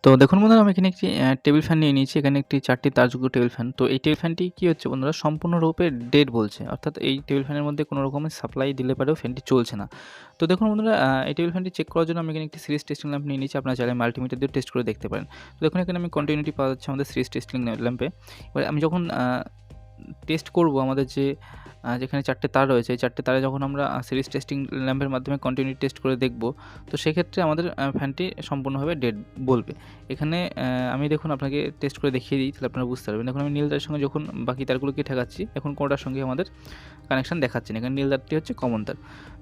তো দেখুন বন্ধুরা, আমি এখানে একটি টেবিল ফ্যান নিয়ে নিয়েছি। এখানে একটি ৪ টি তারযুক্ত টেবিল ফ্যান। তো এই টেবিল ফ্যানটি কি হচ্ছে বন্ধুরা, সম্পূর্ণরূপে ডেড বলছে। অর্থাৎ এই টেবিল ফ্যানের মধ্যে কোনো রকমের সাপ্লাই দিলে পরেও ফ্যানটি চলছে না। তো দেখুন বন্ধুরা, এই টেবিল ফ্যানটি চেক করার জন্য আমি এখানে একটি সিরিজ টেস্টিং ল্যাম্প নিয়ে নিয়েছি। আপনারা চাইলে মাল্টিমিটার দিয়েও টেস্ট করে দেখতে পারেন। তো দেখুন এখানে আমি কন্টিনিউটি পাওয়া যাচ্ছে আমাদের সিরিজ টেস্টিং ল্যাম্পে। এবার আমি যখন টেস্ট করব আমাদের যেখানে ৪ টে তার রয়েছে, এই ৪ টে তারে যখন আমরা সিরিজ টেস্টিং ল্যাম্পের মাধ্যমে কন্টিনিউটি টেস্ট করে দেখব, তো সেক্ষেত্রে আমাদের ফ্যানটি সম্পূর্ণভাবে ডেড বলবে। এখানে আমি দেখুন আপনাকে টেস্ট করে দেখিয়ে দিই, তাহলে আপনারা বুঝতে পারবেন। এখন আমি নীল তারের সঙ্গে যখন বাকি তারগুলোকে ঠেকাচ্ছি, এখন কোনটার সঙ্গে আমাদের কানেকশন দেখাচ্ছে না। এখানে নীল তারটি হচ্ছে কমন তার।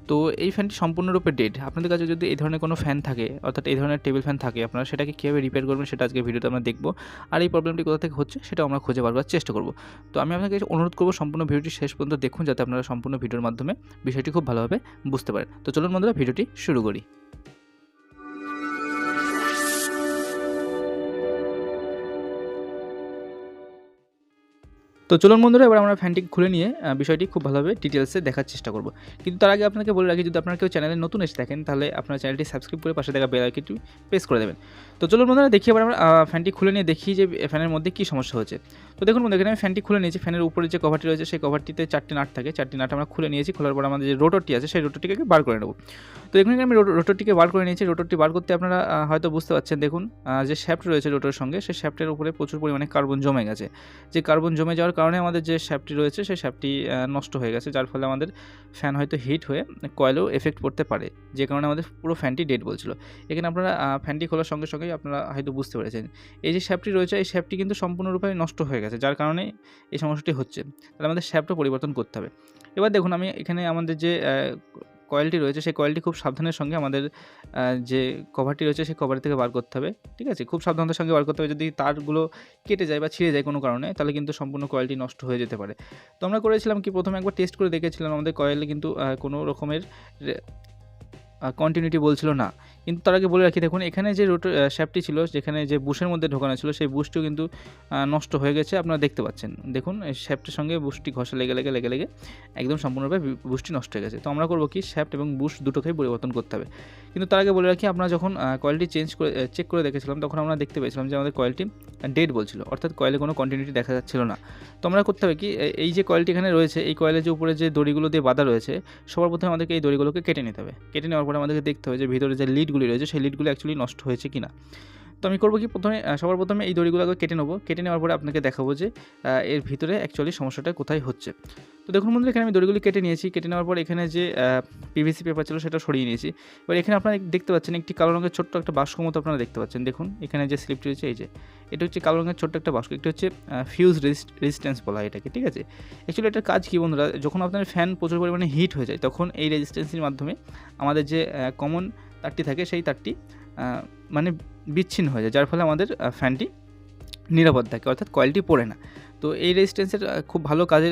তো এই ফ্যানটি সম্পূর্ণরূপে ডেড। আপনাদের কাছে যদি এই ধরনের কোনো ফ্যান থাকে, অর্থাৎ এই ধরনের টেবিল ফ্যান থাকে, আপনারা সেটাকে কীভাবে রিপেয়ার করবেন সেটা আজকের ভিডিওতে আমরা দেখব। আর এই প্রবলেমটি কোথা থেকে হচ্ছে সেটাও আমরা খুঁজে বার করার চেষ্টা করব। তো আমি আপনাকে অনুরোধ করব সম্পূর্ণ ভিডিওটি শেষ পর্যন্ত দেখুন, যাতে আপনারা সম্পূর্ণ ভিডিওর মাধ্যমে বিষয়টি খুব ভালোভাবে বুঝতে পারেন। তো চলুন বন্ধুরা, ভিডিওটি শুরু করি। তো চলুন বন্ধুরা, এবার আমরা ফ্যানটি খুলে নিয়ে বিষয়টি খুব ভালোভাবে ডিটেলসে দেখার চেষ্টা করব। কিন্তু তার আগে আপনাকে বলে রাখি, যদি আপনারা কেউ চ্যানেলে নতুন এসে থাকেন, তাহলে আপনার চ্যানেলটি সাবস্ক্রাইব করে পাশে থাকা বেল আইকনটি প্রেস করে দেবেন। তো চলুন বন্ধুরা, দেখি এবার আমরা ফ্যানটি খুলে নিয়ে দেখি যে ফ্যানের মধ্যে কী সমস্যা হচ্ছে। তো দেখুন বন্ধু, এখানে আমি ফ্যানটি খুলে নিয়েছি। ফ্যানের উপরে যে কভারটি রয়েছে সেই কভারটিতে 4টি নাট থাকে। 4টি নাট আমরা খুলে নিয়েছি। খোলার পর আমাদের যে রোটরটি আছে সেই রোটরটিকে বার করে নেব। তো এখানে আমি রোটরটিকে বার করে নিয়েছি। রোটরটি বার করতে আপনারা হয়তো বুঝতে পারছেন, দেখুন যে শ্যাফট রয়েছে রোটরের সঙ্গে, সেই শ্যাফটের উপরে প্রচুর পরিমাণে কার্বন জমে গেছে। যে কার্বন জমে যাওয়ার কারণে আমাদের যে শ্যাফটটি রয়েছে সেই শ্যাফটটি নষ্ট হয়ে গেছে, যার ফলে আমাদের ফ্যান হয়তো হিট হয়ে কয়েলেও এফেক্ট পড়তে পারে, যে কারণে আমাদের পুরো ফ্যানটি ডেড বলছিল। এখানে আপনারা ফ্যানটি খোলার সঙ্গে সঙ্গেই আপনারা হয়তো বুঝতে পেরেছেন, এই যে শ্যাফটটি রয়েছে এই শ্যাফটটি কিন্তু সম্পূর্ণরূপে নষ্ট হয়ে গেছে, যার কারণে এই সমস্যাটি হচ্ছে। তাহলে আমাদের শ্যাফটও পরিবর্তন করতে হবে। এবার দেখুন, আমি এখানে আমাদের যে কয়েলটি রয়েছে সেই কয়েলটি খুব সাবধানের সঙ্গে আমাদের যে কভারটি রয়েছে সেই কভার থেকে বার করতে হবে। ঠিক আছে, খুব সাবধানতার সঙ্গে বার করতে হবে। যদি তারগুলো কেটে যায় বা ছিঁড়ে যায় কোনো কারণে, তাহলে কিন্তু সম্পূর্ণ কয়েলটি নষ্ট হয়ে যেতে পারে। তো আমরা করেছিলাম কি, প্রথমে একবার টেস্ট করে দেখেছিলাম আমাদের কয়েলে কিন্তু কোনো রকমের কন্টিনিউটি বলছিল না। কিন্তু তার আগে বলে রাখি, দেখুন এখানে যে শ্যাফটটি ছিল, যেখানে যে বুশের মধ্যে ঢোকানো ছিল সেই বুশটিও কিন্তু নষ্ট হয়ে গেছে, আপনারা দেখতে পাচ্ছেন। দেখুন এই শ্যাফটের সঙ্গে বুশটি ঘষা লেগে একদম সম্পূর্ণভাবে বুশটি নষ্ট হয়ে গেছে। তো আমরা করবো কি, শ্যাফট এবং বুশ দুটোকেই পরিবর্তন করতে হবে। কিন্তু তার আগে বলে রাখি, আমরা যখন কয়েলটি চেক করে দেখেছিলাম, তখন আমরা দেখতে পেয়েছিলাম যে আমাদের কয়েলটি ডেড বলছিল, অর্থাৎ কয়েলে কোনো কন্টিনিউটি দেখা যাচ্ছিল না। তো আমরা করতে হবে কি, এই যে কয়েলটি এখানে রয়েছে, এই কয়েলের যে উপরে যে দড়িগুলো দিয়ে বাঁধা রয়েছে, সবার প্রথমে আমাদেরকে এই দড়িগুলোকে কেটে নিতে হবে। কেটে নেওয়ার পরে আমাদেরকে দেখতে হবে যে ভিতরে যে লিডগুলি রয়েছে সেই লিডগুলি অ্যাকচুয়ালি নষ্ট হয়েছে কিনা। তো আমি করবো কি, সবার প্রথমে এই দড়িগুলোকে কেটে নেবো। কেটে নেওয়ার পরে আপনাকে দেখাবো যে এর ভিতরে অ্যাকচুয়ালি সমস্যাটা কোথায় হচ্ছে। তো দেখুন বন্ধুরা, এখানে আমি দড়িগুলি কেটে নিয়েছি। কেটে নেওয়ার পর এখানে যে পিভিসি পেপার ছিল সেটা সরিয়ে নিয়েছি। এবার এখানে আপনারা দেখতে পাচ্ছেন একটি কালো রঙের ছোট্ট একটা বাস্ক মতো আপনারা দেখতে পাচ্ছেন। দেখুন এখানে যে স্লিপটি রয়েছে, এই যে এটা হচ্ছে কালো রঙের ছোট্ট একটা বাস্ক। এটা হচ্ছে ফিউজ রেজিস্ট্যান্স বলা হয় এটাকে। ঠিক আছে, অ্যাকচুয়ালি এটার কাজ কী বন্ধুরা, যখন আপনার ফ্যান প্রচুর পরিমাণে হিট হয়ে যায়, তখন এই রেজিস্ট্যান্সের মাধ্যমে আমাদের যে কমন তারটি থাকে সেই তারটি মানে বিচ্ছিন্ন হয়ে যায়, যার ফলে আমাদের ফ্যানটি নিরাপদ থাকে, অর্থাৎ কয়েলটি পড়ে না। তো এই রেজিস্ট্যান্সের খুব ভালো কাজে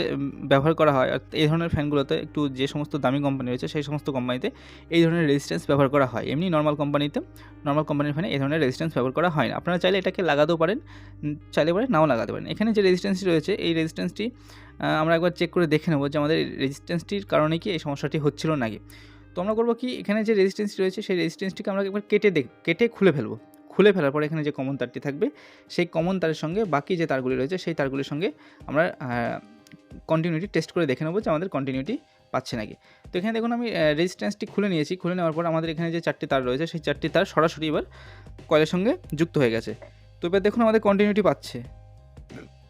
ব্যবহার করা হয়। আর এই ধরনের ফ্যানগুলোতে একটু যে সমস্ত দামি কোম্পানি রয়েছে সেই সমস্ত কোম্পানিতে এই ধরনের রেজিস্ট্যান্স ব্যবহার করা হয়। এমনি নর্মাল কোম্পানির ফ্যানে এই ধরনের রেজিস্ট্যান্স ব্যবহার করা হয় না। আপনারা চাইলে এটাকে লাগাতেও পারেন, চাইলে পরে নাও লাগাতে পারেন। এখানে যে রেজিস্ট্যান্সটি রয়েছে এই রেজিস্ট্যান্সটি আমরা একবার চেক করে দেখে নেব যে আমাদের রেজিস্ট্যান্সটির কারণে কি এই সমস্যাটি হচ্ছিল নাকি। তো আমরা করবো কি, এখানে যে রেজিস্ট্যান্সটি রয়েছে সেই রেজিস্ট্যান্সটিকে আমরা একবার কেটে খুলে ফেলবো। খুলে ফেলার পরে এখানে যে কমন তারটি থাকবে সেই কমন তারের সঙ্গে বাকি যে তারগুলি রয়েছে সেই তারগুলির সঙ্গে আমরা কন্টিনিউটি টেস্ট করে দেখে নেবো যে আমাদের কন্টিনিউটি পাচ্ছে নাকি। তো এখানে দেখুন আমি রেজিস্ট্যান্সটি খুলে নিয়েছি। খুলে নেওয়ার পর আমাদের এখানে যে 4টি তার রয়েছে সেই 4টি তার সরাসরি এবার কয়েলের সঙ্গে যুক্ত হয়ে গেছে। তো এবার দেখুন আমাদের কন্টিনিউটি পাচ্ছে,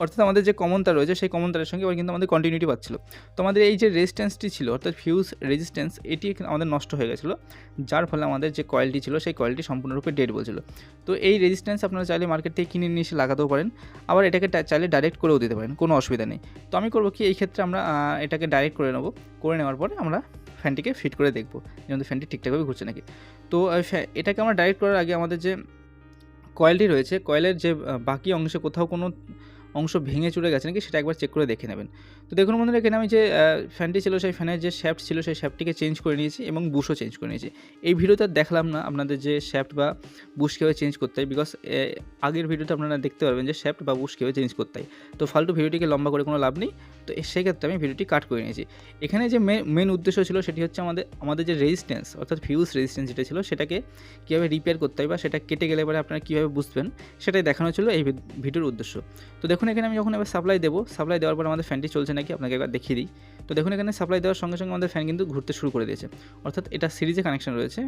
অর্থাৎ আমাদের যে কমন তার রয়েছে সেই কমন তারের সঙ্গে এবার কিন্তু আমাদের কন্টিনিউটি পাচ্ছিল। তো আমাদের এই যে রেজিস্ট্যান্সটি ছিল, অর্থাৎ ফিউজ রেজিস্ট্যান্স, এটি আমাদের নষ্ট হয়ে গেছিলো, যার ফলে আমাদের যে কয়েলটি ছিল সেই কয়েলটি সম্পূর্ণরূপে ডেড বলছিল। তো এই রেজিস্ট্যান্স আপনারা চাইলে মার্কেট থেকে কিনে নিয়ে এসে লাগাতেও পারেন, আবার এটাকে চাইলে ডাইরেক্ট করেও দিতে পারেন, কোনো অসুবিধা নেই। তো আমি করবো কি, এই ক্ষেত্রে আমরা এটাকে ডাইরেক্ট করে নেবো। করে নেওয়ার পরে আমরা ফ্যানটিকে ফিট করে দেখবো যে আমাদের ফ্যানটি ঠিকঠাকভাবে ঘুরছে নাকি। তো এটাকে আমরা ডাইরেক্ট করার আগে আমাদের যে কয়েলটি রয়েছে, কয়েলের যে বাকি অংশে কোথাও কোনো অংশ ভেঙে চুরে গেছে নাকি সেটা একবার চেক করে দেখে নেবেন। তো দেখুন বন্ধুরা, এখানে আমি যে ফ্যানটি ছিল সেই ফ্যানের যে শ্যাফট ছিল সেই শ্যাফটটিকে চেঞ্জ করে নিয়েছি এবং বুশও চেঞ্জ করে নিয়েছি। এই ভিডিওতে দেখালাম না আপনাদের যে শ্যাফট বা বুশ কীভাবে চেঞ্জ করতে হয়, বিকজ আগের ভিডিওতে আপনারা দেখতে পারবেন যে শ্যাফট বা বুশ কীভাবে চেঞ্জ করতে হয়। তো ফালতু ভিডিওটিকে লম্বা করে কোনো লাভ নেই, তো সেক্ষেত্রে আমি ভিডিওটি কাট করে নিয়েছি। এখানে যে মেন উদ্দেশ্য ছিল সেটি হচ্ছে আমাদের যে রেজিস্ট্যান্স অর্থাৎ ফিউজ রেজিস্ট্যান্স যেটা ছিল সেটাকে কীভাবে রিপেয়ার করতে হয় বা সেটা কেটে গেলে পরে আপনারা কীভাবে বুঝবেন সেটাই দেখানো ছিল এই ভিডিওর উদ্দেশ্য। তো দেখুন এখানে আমি যখন এবার সাপ্লাই দেবো, সাপ্লাই দেওয়ার পর আমাদের ফ্যানটি চলছে নাকি আপনাকে একবার দেখিয়ে দিই। তো দেখুন এখানে সাপ্লাই দেওয়ার সঙ্গে সঙ্গে আমাদের ফ্যান কিন্তু ঘুরতে শুরু করে দিয়েছে, অর্থাৎ এটা সিরিজে কানেকশন রয়েছে,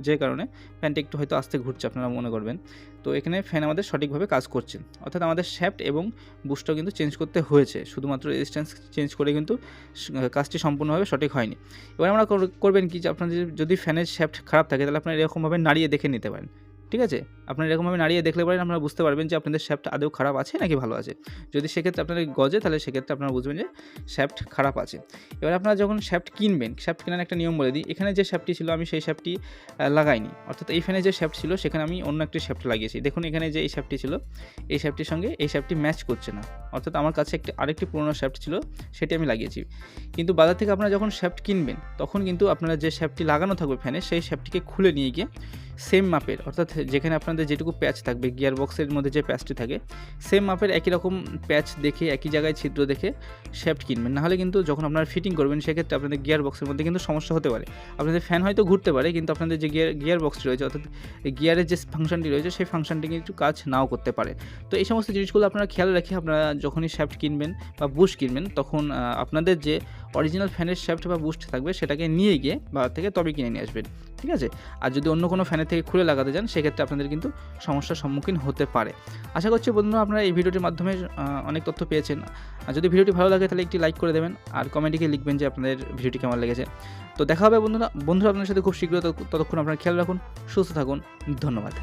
যে কারণে ফ্যানটি একটু হয়তো আস্তে ঘুরছে আপনারা মনে করবেন। তো এখানে ফ্যান আমাদের সঠিকভাবে কাজ করছে, অর্থাৎ আমাদের শ্যাফট এবং বুস্টও কিন্তু চেঞ্জ করতে হয়েছে, শুধুমাত্র রেজিস্ট্যান্স চেঞ্জ করে কিন্তু কাজটি সম্পূর্ণভাবে সঠিক হয়নি। এবার আমরা করবেন কি, যে আপনাদের যদি ফ্যানের শ্যাফট খারাপ থাকে তাহলে আপনারা এরকমভাবে নাড়িয়ে দেখে নিতে পারেন। ঠিক আছে, আপনারা এরকমভাবে নাড়িয়ে দেখলে পরে আপনারা বুঝতে পারবেন যে আপনাদের শ্যাফট আদৌ খারাপ আছে নাকি ভালো আছে। যদি সেক্ষেত্রে আপনাদের গজে তাহলে সেক্ষেত্রে আপনারা বুঝবেন যে শ্যাফট খারাপ আছে। এবার আপনারা যখন শ্যাফট কিনবেন, শ্যাফট কেনার একটা নিয়ম বলে দিই। এখানে যে শ্যাফটটি ছিল আমি সেই শ্যাফটটি লাগাইনি, অর্থাৎ এই ফ্যানে যে শ্যাফট ছিল সেখানে আমি অন্য একটি শ্যাফট লাগিয়েছি। দেখুন এখানে যে এই শ্যাফটটি ছিল এই শ্যাফটটির সঙ্গে এই শ্যাফটটি ম্যাচ করছে না, অর্থাৎ আমার কাছে আরেকটি পুরোনো শ্যাফট ছিল সেটি আমি লাগিয়েছি। কিন্তু বাজার থেকে আপনারা যখন শ্যাফট কিনবেন তখন কিন্তু আপনারা যে শ্যাফটটি লাগানো থাকবে ফ্যানে সেই শ্যাফটটিকে খুলে নিয়ে গিয়ে সেম মাপের, অর্থাৎ যেখানে আপনাদের যেটুকু প্যাচ থাকবে গিয়ার বক্সের মধ্যে যে প্যাচটি থাকে সেম মাপের একই রকম প্যাচ দেখে একই জায়গায় ছিদ্র দেখে শ্যাফট কিনবেন। নাহলে কিন্তু যখন আপনারা ফিটিং করবেন সেক্ষেত্রে আপনাদের গিয়ার বক্সের মধ্যে কিন্তু সমস্যা হতে পারে। আপনাদের ফ্যান হয়তো ঘুরতে পারে কিন্তু আপনাদের যে গিয়ার বক্সটি রয়েছে অর্থাৎ গিয়ারের যে ফাংশনটি রয়েছে সেই ফাংশনটি কিন্তু কাজ নাও করতে পারে। তো এই সমস্ত জিনিসগুলো আপনারা খেয়াল রেখে আপনারা যখনই শ্যাফট কিনবেন বা বুশ কিনবেন তখন আপনাদের যে অরিজিনাল ফ্যানের শ্যাফট বা বুস্ট থাকবে সেটাকে নিয়ে গিয়ে বাজার থেকে তবে কিনে নিয়ে আসবেন। ঠিক আছে, আর যদি অন্য কোনো ফ্যানের থেকে খুলে লাগাতে যান সেক্ষেত্রে আপনাদের কিন্তু সমস্যার সম্মুখীন হতে পারে। আশা করছি বন্ধুরা আপনারা এই ভিডিওটির মাধ্যমে অনেক তথ্য পেয়েছেন। আর যদি ভিডিওটি ভালো লাগে তাহলে একটি লাইক করে দেবেন আর কমেন্টে লিখবেন যে আপনাদের ভিডিওটি কেমন লেগেছে। তো দেখা হবে বন্ধুরা আপনাদের সাথে খুব শীঘ্রই। ততক্ষণ আপনারা খেয়াল রাখুন, সুস্থ থাকুন, ধন্যবাদ।